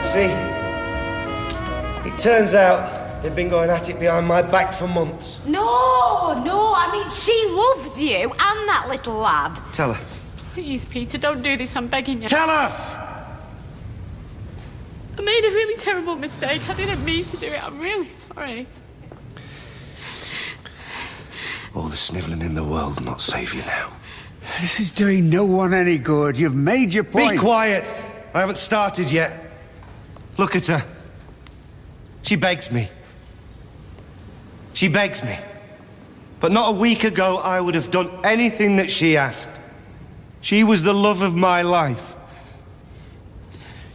See, it turns out they've been going at it behind my back for months. No, I mean, she loves you and that little lad. Tell her. Please, Peter, don't do this, I'm begging you. Tell her! I made a really terrible mistake. I didn't mean to do it. I'm really sorry. All the snivelling in the world will not save you now. This is doing no one any good. You've made your point. Be quiet! I haven't started yet. Look at her. She begs me. She begs me. But not a week ago, I would have done anything that she asked. She was the love of my life.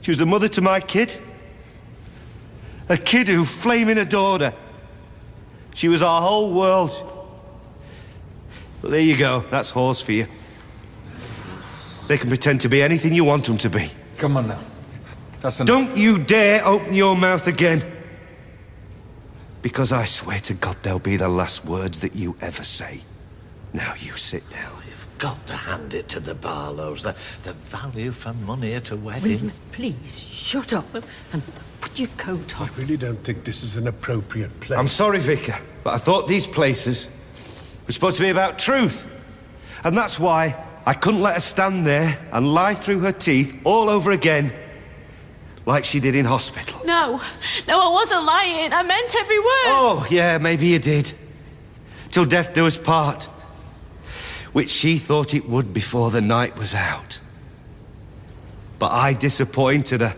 She was a mother to my kid. A kid who flaming adored her. She was our whole world. But there you go, that's horse for you. They can pretend to be anything you want them to be. Come on now. That's enough. Don't you dare open your mouth again. Because I swear to God they'll be the last words that you ever say. Now you sit down. You've got to hand it to the Barlows. The value for money at a wedding. Please, shut up and put your coat on. I really don't think this is an appropriate place. I'm sorry, Vicar, but I thought these places were supposed to be about truth. And that's why I couldn't let her stand there and lie through her teeth all over again like she did in hospital. No, I wasn't lying. I meant every word. Oh, yeah, maybe you did. Till death do us part. Which she thought it would before the night was out. But I disappointed her.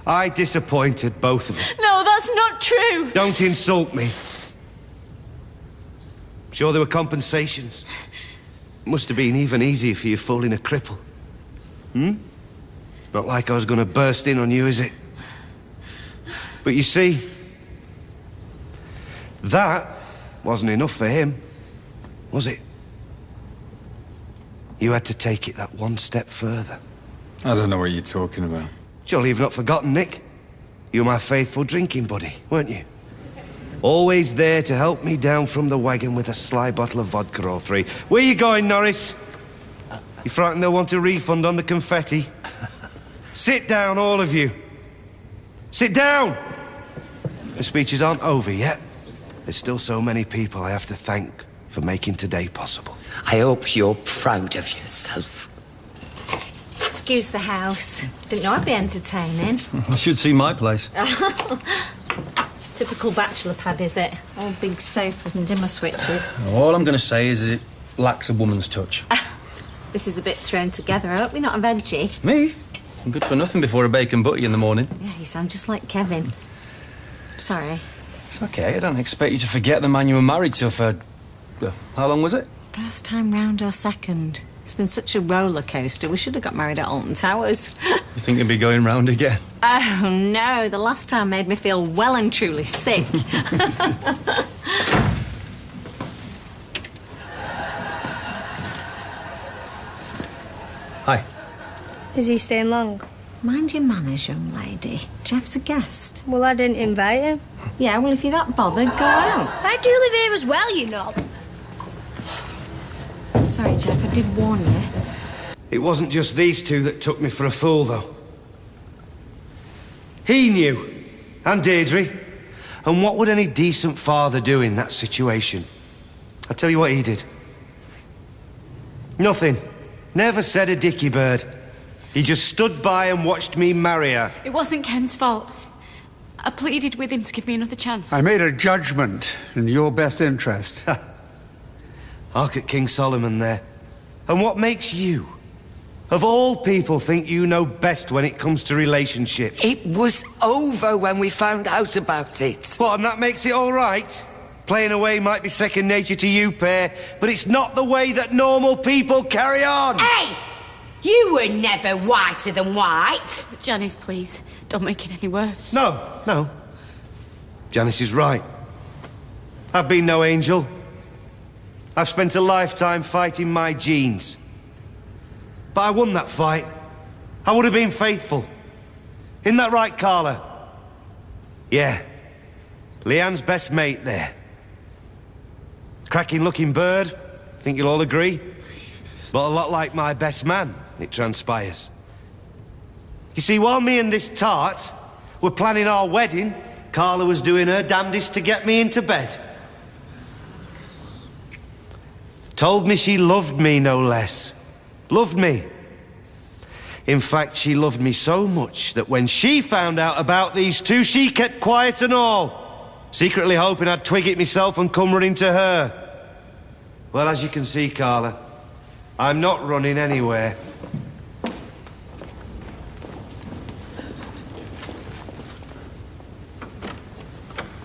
I disappointed both of them. No, that's not true. Don't insult me. Sure there were compensations. It must have been even easier for you fooling a cripple. Not like I was going to burst in on you, is it? But you see, that wasn't enough for him, was it? You had to take it that one step further. I don't know what you're talking about. Surely you've not forgotten, Nick. You were my faithful drinking buddy, weren't you? Always there to help me down from the wagon with a sly bottle of vodka or three. Where you going, Norris? You frightened they'll want a refund on the confetti? Sit down, all of you. Sit down! The speeches aren't over yet. There's still so many people I have to thank for making today possible. I hope you're proud of yourself. Excuse the house. Didn't know I'd be entertaining. You should see my place. Typical bachelor pad, is it? All big sofas and dimmer switches. All I'm going to say is it lacks a woman's touch. This is a bit thrown together. I hope you're not a veggie. Me? I'm good for nothing before a bacon butty in the morning. Yeah, you sound just like Kevin. Sorry. It's okay, I don't expect you to forget the man you were married to for... well, how long was it? First time round or second? It's been such a roller coaster. We should have got married at Alton Towers. You think you'll be going round again? Oh, no. The last time made me feel well and truly sick. Hi. Is he staying long? Mind your manners, young lady. Jeff's a guest. Well, I didn't invite him. Yeah, well, if you're that bothered, go out. I do live here as well, you know. Sorry, Jeff, I did warn you. It wasn't just these two that took me for a fool, though. He knew, and Deirdre. And what would any decent father do in that situation? I'll tell you what he did. Nothing. Never said a dicky bird. He just stood by and watched me marry her. It wasn't Ken's fault. I pleaded with him to give me another chance. I made a judgment in your best interest. Hark at King Solomon there. And what makes you, of all people, think you know best when it comes to relationships? It was over when we found out about it. What, and that makes it all right? Playing away might be second nature to you, pair, but it's not the way that normal people carry on. Hey! You were never whiter than white. Janice, please, don't make it any worse. No. Janice is right. I've been no angel. I've spent a lifetime fighting my genes. But I won that fight. I would have been faithful. Isn't that right, Carla? Yeah. Leanne's best mate there. Cracking-looking bird, think you'll all agree. But a lot like my best man, it transpires. You see, while me and this tart were planning our wedding, Carla was doing her damnedest to get me into bed. Told me she loved me, no less. Loved me. In fact, she loved me so much that when she found out about these two, she kept quiet and all, secretly hoping I'd twig it myself and come running to her. Well, as you can see, Carla, I'm not running anywhere.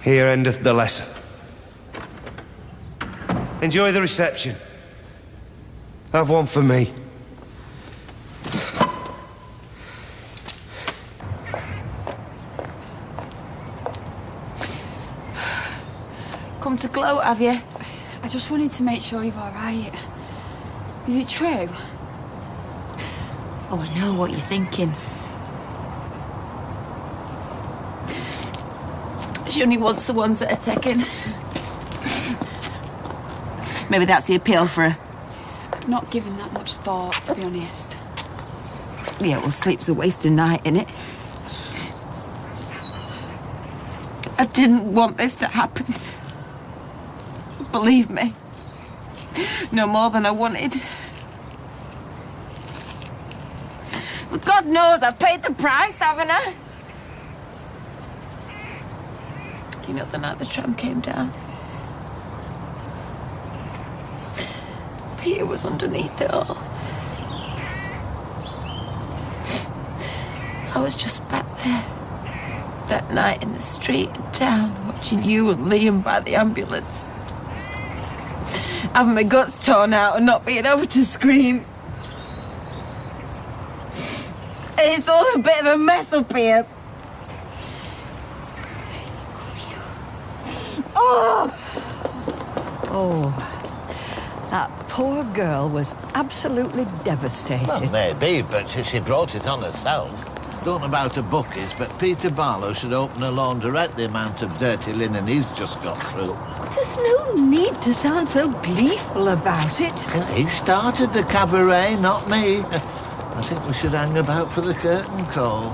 Here endeth the lesson. Enjoy the reception. Have one for me. Come to gloat, have you? I just wanted to make sure you're all right. Is it true? Oh, I know what you're thinking. She only wants the ones that are taken. Maybe that's the appeal for her. I've not given that much thought, to be honest. Yeah, well, sleep's a wasted night, innit? I didn't want this to happen. Believe me. No more than I wanted. But God knows I've paid the price, haven't I? You know, the night the tram came down, Peter was underneath it all. I was just back there that night in the street in town, watching you and Liam by the ambulance, having my guts torn out and not being able to scream. And it's all a bit of a mess up here. Oh, that poor girl was absolutely devastated. Well, maybe, but she brought it on herself. Don't know about her bookies, but Peter Barlow should open a laundrette the amount of dirty linen he's just got through. There's no need to sound so gleeful about it. He started the cabaret, not me. I think we should hang about for the curtain call.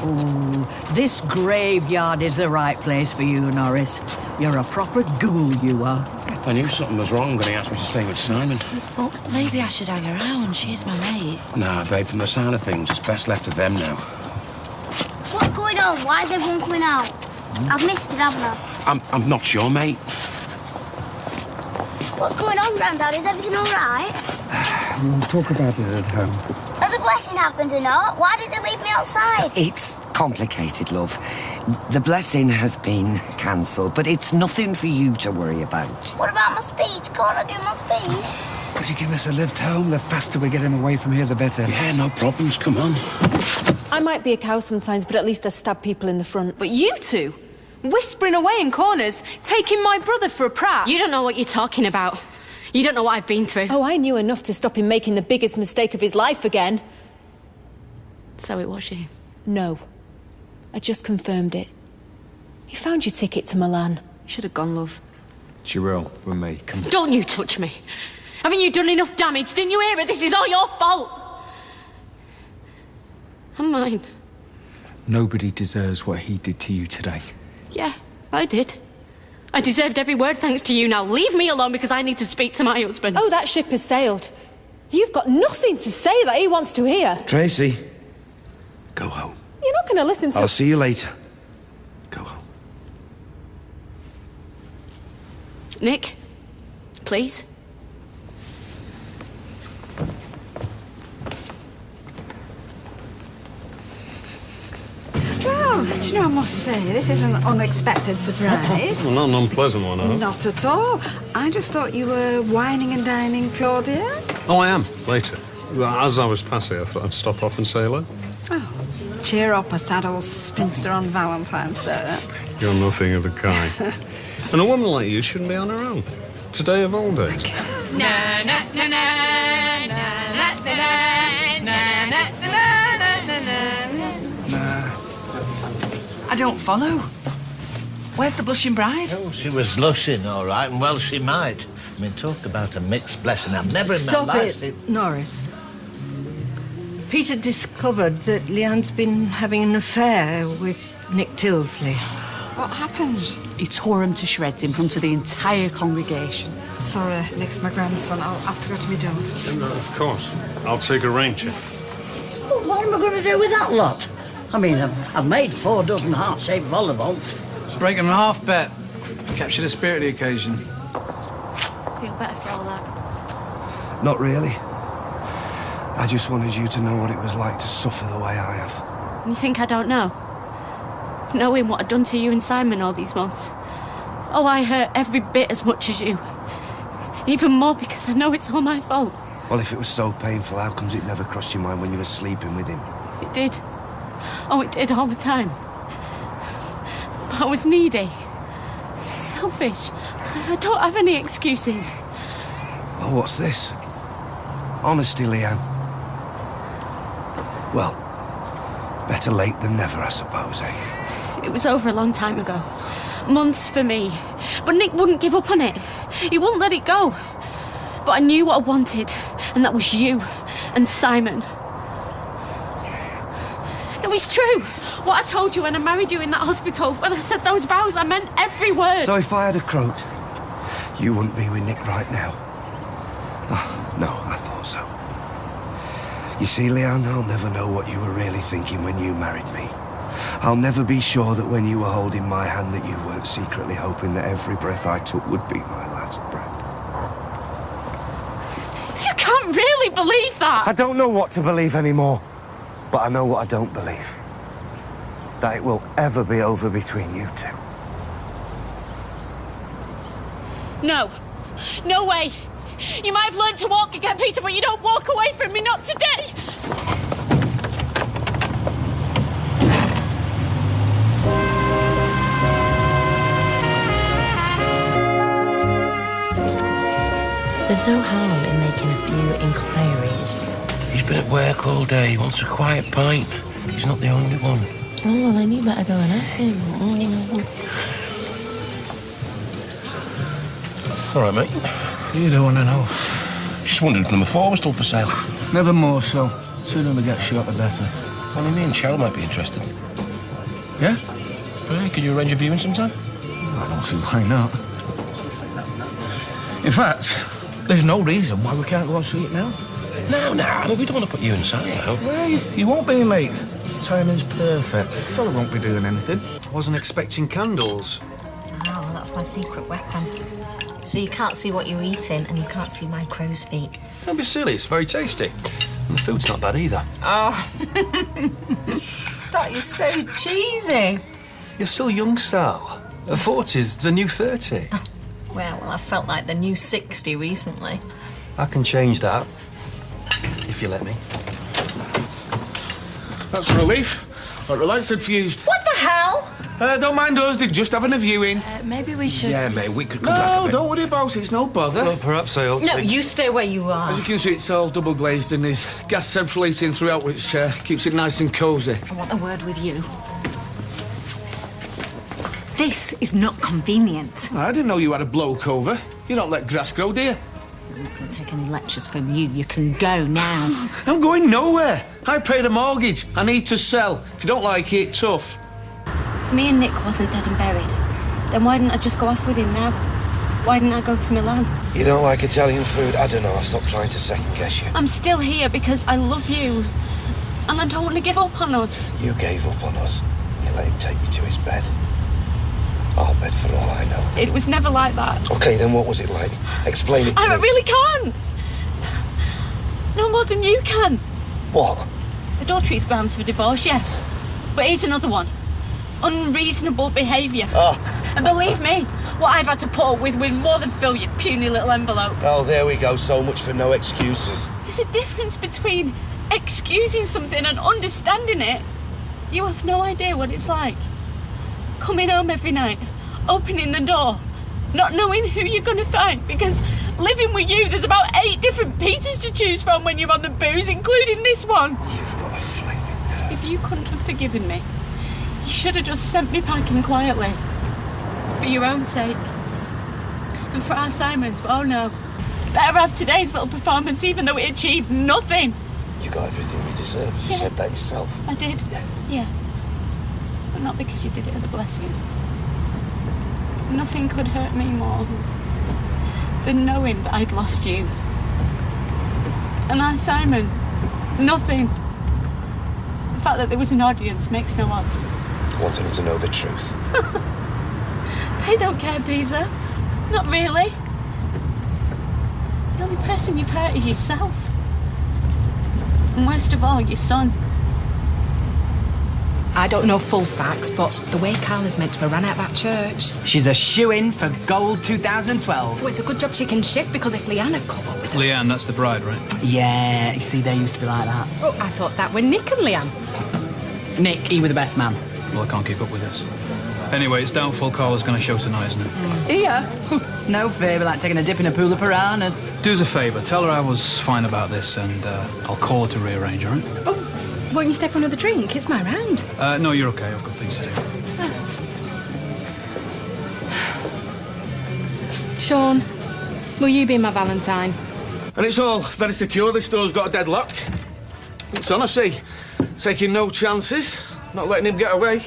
Ooh, this graveyard is the right place for you, Norris. You're a proper ghoul, you are. I knew something was wrong when he asked me to stay with Simon. Well, maybe I should hang around. She's my mate. Nah, babe, from the sound of things, it's best left to them now. What's going on? Why is everyone coming out? I've missed it, haven't I? I'm not sure, mate. What's going on, Grandad? Is everything all right? We'll talk about it at home. Has a blessing happened or not? Why did they leave me outside? It's complicated, love. The blessing has been cancelled, but it's nothing for you to worry about. What about my speech? Can't I do my speech? Could you give us a lift home? The faster we get him away from here, the better. Yeah, no problems, come on. I might be a cow sometimes, but at least I stab people in the front. But you two, whispering away in corners, taking my brother for a prat. You don't know what you're talking about. You don't know what I've been through. Oh, I knew enough to stop him making the biggest mistake of his life again. So it was you? No. I just confirmed it. You found your ticket to Milan. You should have gone, love. She will, with me. Come on. Don't you touch me. Haven't you done enough damage? Didn't you hear it? This is all your fault. And mine. Nobody deserves what he did to you today. Yeah, I did. I deserved every word thanks to you. Now leave me alone because I need to speak to my husband. Oh, that ship has sailed. You've got nothing to say that he wants to hear. Tracy, go home. You're not going to listen to... I'll see you later. Go home. Nick, please. Well, do you know, I must say, this is an unexpected surprise. Well, not an unpleasant one, huh? Not at all. I just thought you were whining and dining Claudia. Oh, I am, later. Well, as I was passing, I thought I'd stop off and say hello. Oh, cheer up, a sad old spinster on Valentine's Day. You're nothing of the kind. And a woman like you shouldn't be on her own. Today of all days. Na na na na na na na na na na na na na. I don't follow. Where's the blushing bride? Oh, she was blushing, all right, and well she might. I mean, talk about a mixed blessing. I've never in my Stop life it, seen... Norris. Peter discovered that Leanne's been having an affair with Nick Tilsley. What happened? He tore him to shreds in front of the entire congregation. Sorry, Nick's my grandson. I'll have to go to my daughter's. Of course. I'll take a ranger. Well, what am I going to do with that lot? I mean, I've made 4 dozen heart-shaped vol-au-vents. Break them in half, bet. Capture the spirit of the occasion. Feel better for all that. Not really. I just wanted you to know what it was like to suffer the way I have. You think I don't know? Knowing what I'd done to you and Simon all these months. Oh, I hurt every bit as much as you. Even more because I know it's all my fault. Well, if it was so painful, how comes it never crossed your mind when you were sleeping with him? It did. Oh, it did all the time. But I was needy. Selfish. I don't have any excuses. Oh, what's this? Honesty, Leanne. Well, better late than never, I suppose, eh? It was over a long time ago. Months for me. But Nick wouldn't give up on it. He wouldn't let it go. But I knew what I wanted, and that was you and Simon. No, it's true. What I told you when I married you in that hospital, when I said those vows, I meant every word. So if I had a croaked, you wouldn't be with Nick right now. Oh, no, I thought so. You see, Leanne, I'll never know what you were really thinking when you married me. I'll never be sure that when you were holding my hand that you weren't secretly hoping that every breath I took would be my last breath. You can't really believe that. I don't know what to believe anymore, but I know what I don't believe. That it will ever be over between you two. No. No way. You might have learned to walk again, Peter, but you don't walk away from me, not today. There's no harm in making a few inquiries. He's been at work all day. He wants a quiet pint. He's not the only one. Oh, well, then you better go and ask him. All right, mate. You don't want to know. Just wondered if number 4 was still for sale. Never more so. Sooner we get shot, the better. Only me and Cheryl might be interested. Yeah? Really? Could you arrange a viewing sometime? I don't see why not. In fact, there's no reason why we can't go and see it now. No, I mean, we don't want to put you inside out. Well, you won't be, mate. Timing's perfect. The fella won't be doing anything. I wasn't expecting candles. Oh, that's my secret weapon. So you can't see what you're eating and you can't see my crow's feet. Don't be silly, it's very tasty. And the food's not bad either. Oh, that is so cheesy. You're still young, Sal. 40's the new 30. Well, I felt like the new 60 recently. I can change that, if you let me. That's a relief. Thought the lights had fused. What the hell? Don't mind us, they're just having a viewing. Maybe we should... Yeah, mate, we could come back a No, bit. don't worry about it, it's no bother. Well, perhaps I ought to. No, you stay where you are. As you can see, it's all double glazed and there's gas central heating throughout, which keeps it nice and cosy. I want a word with you. This is not convenient. I didn't know you had a bloke over. You don't let grass grow, do you? I'm not going to take any lectures from you. You can go now. I'm going nowhere. I paid a mortgage. I need to sell. If you don't like it, tough. If me and Nick wasn't dead and buried, then why didn't I just go off with him now? Why didn't I go to Milan? You don't like Italian food? I don't know. I've stopped trying to second guess you. I'm still here because I love you. And I don't want to give up on us. You gave up on us. You let him take you to his bed. Our bed, for all I know. It was never like that. OK, then what was it like? Explain it to me. I really can't. No more than you can. What? Adultery's grounds for divorce, yes. But here's another one. Unreasonable behaviour. Oh. And believe me, what I've had to put up with will more than fill your puny little envelope. Oh, there we go. So much for no excuses. There's a difference between excusing something and understanding it. You have no idea what it's like. Coming home every night, opening the door, not knowing who you're going to find, because living with you, there's about 8 different Peters to choose from when you're on the booze, including this one. You've got a flaming nerve. If you couldn't have forgiven me, you should have just sent me packing quietly. For your own sake. And for our Simon's, oh no. Better have today's little performance even though it achieved nothing. You got everything you deserved. You said that yourself. I did. Yeah. But not because you did it at the blessing. Nothing could hurt me more than knowing that I'd lost you. And I, Simon, nothing. The fact that there was an audience makes no odds. I wanted them to know the truth. They don't care, Peter. Not really. The only person you've hurt is yourself. And worst of all, your son. I don't know full facts, but the way Carla's meant to have ran out of that church. She's a shoo-in for Gold 2012. Well, it's a good job she can shift, because if Leanne had caught up with her... Leanne, that's the bride, right? Yeah, you see, they used to be like that. Oh, I thought that were Nick and Leanne. Nick, he was the best man. Well, I can't keep up with this. Anyway, it's doubtful Carla's going to show tonight, isn't it? Here? No favour like taking a dip in a pool of piranhas. Do us a favour, tell her I was fine about this, and I'll call her to rearrange, all right? Oh, won't you stay for another drink? It's my round. No, you're okay. I've got things to do. Sean, will you be my Valentine? And it's all very secure. This door's got a deadlock. It's on, I see. Taking no chances. Not letting him get away.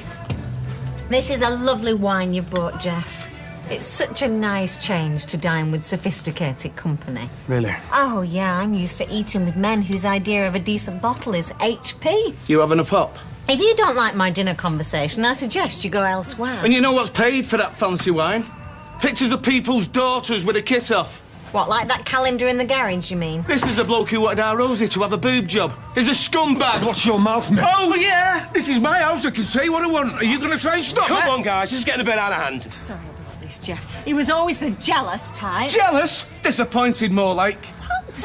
This is a lovely wine you've brought, Jeff. It's such a nice change to dine with sophisticated company. Really? Oh, yeah, I'm used to eating with men whose idea of a decent bottle is HP. You having a pop? If you don't like my dinner conversation, I suggest you go elsewhere. And you know what's paid for that fancy wine? Pictures of people's daughters with a kit off. What, like that calendar in the garage, you mean? This is a bloke who wanted our Rosie to have a boob job. He's a scumbag. Watch your mouth, mate. Oh, yeah. This is my house. I can say what I want. Are you going to try and stop Come me? on, guys. This is getting a bit out of hand. Sorry about this, Jeff. He was always the jealous type. Jealous? Disappointed, more like.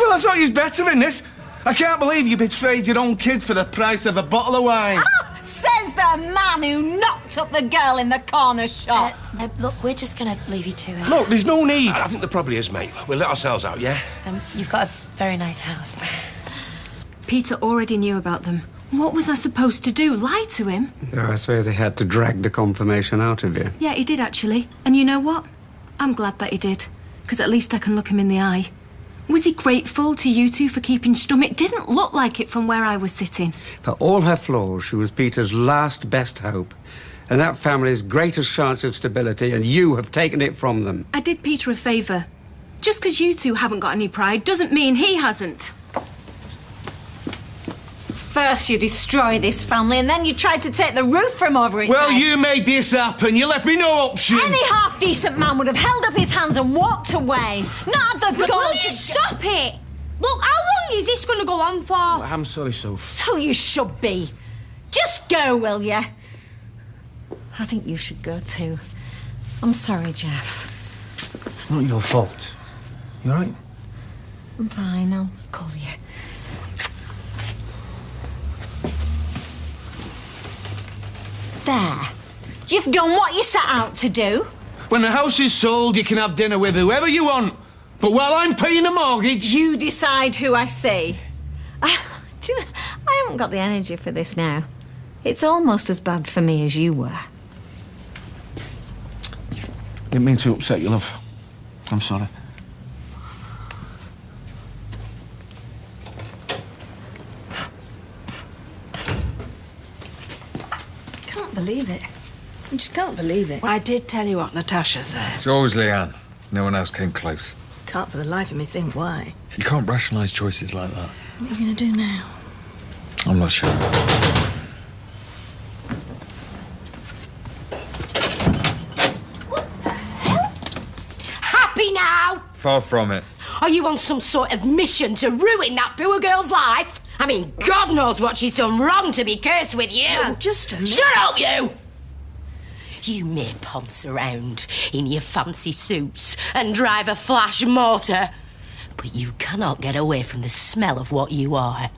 Well, I thought you was better in this. I can't believe you betrayed your own kids for the price of a bottle of wine. Ah, says the man who knocked up the girl in the corner shop. Look, we're just going to leave you to it. Look, there's no need. I think there probably is, mate. We'll let ourselves out, yeah? You've got a very nice house. Peter already knew about them. What was I supposed to do? Lie to him? I suppose he had to drag the confirmation out of you. Yeah, he did, actually. And you know what? I'm glad that he did. Because at least I can look him in the eye. Was he grateful to you two for keeping stum? It didn't look like it from where I was sitting. For all her flaws, she was Peter's last best hope. And that family's greatest chance of stability, and you have taken it from them. I did Peter a favour. Just because you two haven't got any pride doesn't mean he hasn't. First you destroy this family, and then you tried to take the roof from over his Well, head. you made this happen. You left me no option. Any half-decent man would have held up his hands and walked away. Not the Will goal you to... stop it? Look, how long is this going to go on for? I'm sorry, Soph. So you should be. Just go, will you? I think you should go too. I'm sorry, Jeff. It's not your fault. You all right? I'm fine, I'll call you. There. You've done what you set out to do. When the house is sold, you can have dinner with whoever you want. But while I'm paying the mortgage... You decide who I see. Do you know, I haven't got the energy for this now. It's almost as bad for me as you were. Didn't mean to upset you, love. I'm sorry. Can't believe it. I just can't believe it. I did tell you what Natasha said. It's always Leanne. No one else came close. Can't for the life of me think why. You can't rationalise choices like that. What are you going to do now? I'm not sure. Happy now? Far from it. Are you on some sort of mission to ruin that poor girl's life? I mean, God knows what she's done wrong to be cursed with you. Now, just a minute. Shut up, you! You may ponce around in your fancy suits and drive a flash motor, but you cannot get away from the smell of what you are.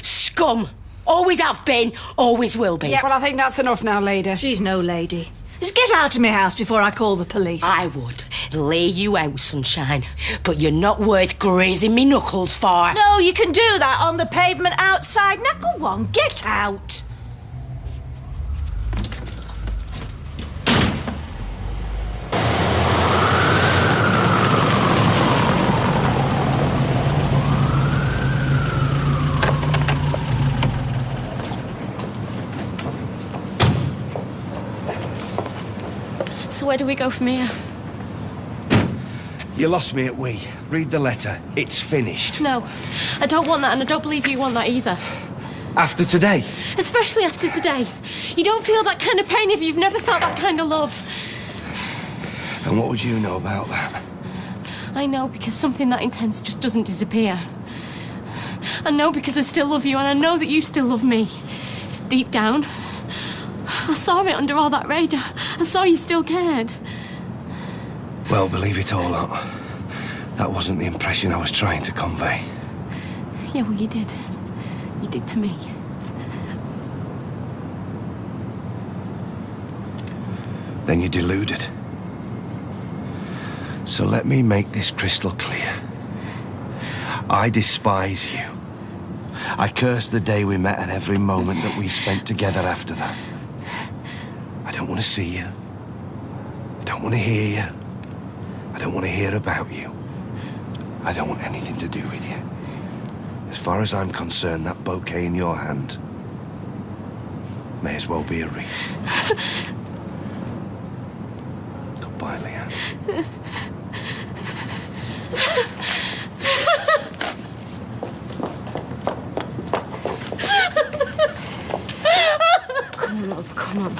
Scum! Always have been, always will be. Yeah, well, I think that's enough now, lady. She's no lady. Just get out of my house before I call the police. I would lay you out, sunshine, but you're not worth grazing me knuckles for. No, you can do that on the pavement outside. Now, go on, get out. So where do we go from here? You lost me at we. Read the letter. It's finished. No, I don't want that, and I don't believe you want that either. After today? Especially after today. You don't feel that kind of pain if you've never felt that kind of love. And what would you know about that? I know because something that intense just doesn't disappear. I know because I still love you, and I know that you still love me. Deep down. I saw it under all that radar. I saw you still cared. Well, believe it or not, that wasn't the impression I was trying to convey. Yeah, well, you did. You did to me. Then you deluded. So let me make this crystal clear. I despise you. I curse the day we met and every moment that we spent together after that. I don't want to see you. I don't want to hear you. I don't want to hear about you. I don't want anything to do with you. As far as I'm concerned, that bouquet in your hand may as well be a wreath. Goodbye, Leanne. Come on, love, come on.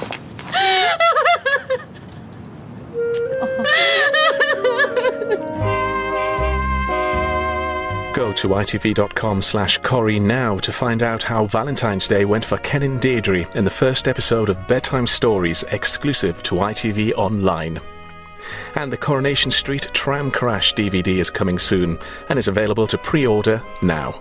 Go to itv.com/Corrie now to find out how Valentine's Day went for Ken and Deirdre in the first episode of Bedtime Stories exclusive to ITV Online. And the Coronation Street Tram Crash DVD is coming soon and is available to pre-order now.